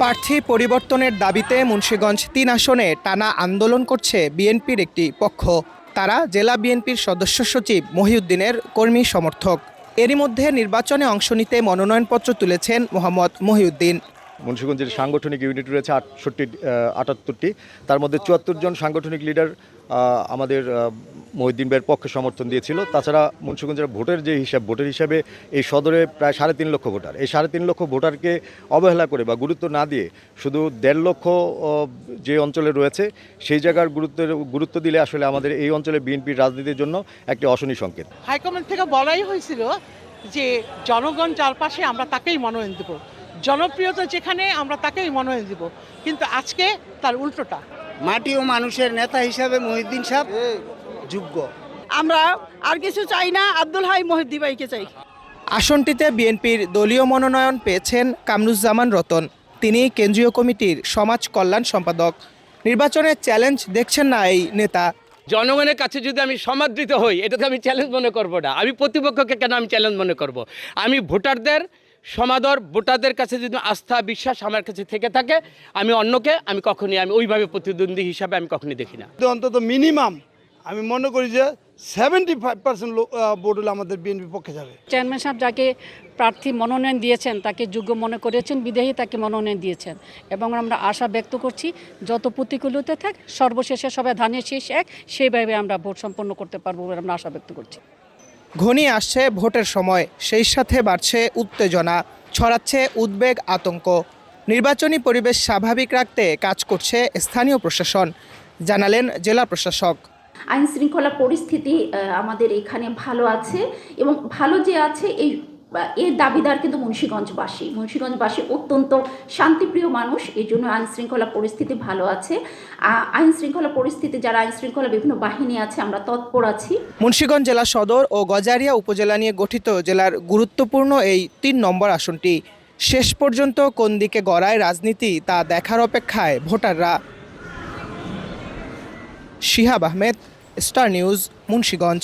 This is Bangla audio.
প্রার্থী পরিবর্তনের দাবিতে মুন্সিগঞ্জ ৩ আসনে টানা আন্দোলন করছে বিএনপির একটি পক্ষ। তারা জেলা বিএনপির সদস্য সচিব মহিউদ্দিনের কর্মী সমর্থক। এরই মধ্যে নির্বাচনে অংশ নিতে মনোনয়নপত্র তুলেছেন মোহাম্মদ মহিউদ্দিন। মুন্সিগঞ্জের সাংগঠনিক ইউনিট রয়েছে 78টি, তার মধ্যে 74 জন সাংগঠনিক লিডার আমাদের মহিউদ্দিন ভাইয়ের পক্ষে সমর্থন দিয়েছিল। তাছাড়া মুন্সিগঞ্জের ভোটের হিসাবে এই সদরে প্রায় 3.5 লক্ষ ভোটার। এই 3.5 লক্ষ ভোটারকে অবহেলা করে বা গুরুত্ব না দিয়ে শুধু 1.5 লক্ষ যে অঞ্চলে রয়েছে সেই জায়গার গুরুত্ব দিলে আসলে আমাদের এই অঞ্চলে বিএনপির রাজনীতির জন্য একটি অশনি সংকেত। হাইকমান্ড থেকে বলাই হয়েছিল যে জনগণ যার পাশে আমরা তাকেই মনোনয়ন দেব, জনপ্রিয়তা যেখানে আমরা তাকেই মনোনয়ন দেব, কিন্তু আজকে তার উল্টোটা। মাটি ও মানুষের নেতা হিসাবে মহিউদ্দিন সাহেব যোগ্য। আমরা আর কিছু চাই না, আব্দুল হাই মহিউদ্দিন ভাইকে চাই। আসনটিতে বিএনপির দলীয় মনোনয়ন পেয়েছেন কামরুজ্জামান রতন। তিনি কেন্দ্রীয় কমিটির সমাজ কল্যাণ সম্পাদক। নির্বাচনের চ্যালেঞ্জ দেখছেন না এই নেতা। জনগণের কাছে যদি আমি সমাদৃত হই, এটাকে আমি চ্যালেঞ্জ মনে করব না। আমি প্রতিপক্ষকে কেন আমি চ্যালেঞ্জ মনে করব? আমি ভোটারদের সমাদর, ভোটারদের কাছে যদি আস্থা বিশ্বাস আমার কাছে থেকে থাকে, আমি অন্যকে কখনই ওইভাবে প্রতিদ্বন্দ্বী হিসাবে আমি কখনই দেখি না। অন্তত মিনিমাম আমি মনে করি যে 75% ভোট হলে আমাদের বিএনপি পক্ষে যাবে। চেয়ারম্যান সাহেব যাকে প্রার্থী মনোনয়ন দিয়েছেন তাকে যোগ্য মনে করেছেন বিদেহী তাকে মনোনয়ন দিয়েছেন, এবং আমরা আশা ব্যক্ত করছি যত প্রতিকূলতা থাক সর্বশেষে সবাই ধানের শীষ এক, সেইভাবে আমরা ভোট সম্পন্ন করতে পারবো বলে আমরা আশা ব্যক্ত করছি। ঘনিয়ে আসছে ভোটের সময়, সেই সাথে বাড়ছে উত্তেজনা, ছড়াচ্ছে উদ্বেগ, আতঙ্ক। নির্বাচনী পরিবেশ স্বাভাবিক রাখতে কাজ করছে স্থানীয় প্রশাসন, জানালেন জেলা প্রশাসক। আইন শৃঙ্খলা পরিস্থিতি আমাদের এখানে ভালো আছে, এবং ভালো যে আছে এর দাবিদার কিন্তু মুন্সিগঞ্জবাসী অত্যন্ত শান্তিপ্রিয় মানুষ। এই জন্য আইন শৃঙ্খলা পরিস্থিতি ভালো আছে। আইন শৃঙ্খলা পরিস্থিতি যারা আইন শৃঙ্খলা বিভিন্ন বাহিনী আছে আমরা তৎপর আছি। মুন্সিগঞ্জ জেলা সদর ও গজারিয়া উপজেলা নিয়ে গঠিত জেলার গুরুত্বপূর্ণ এই 3 নম্বর আসনটি শেষ পর্যন্ত কোন দিকে গড়ায় রাজনীতি তা দেখার অপেক্ষায় ভোটাররা। Shihab Ahmed, star news, Munshiganj.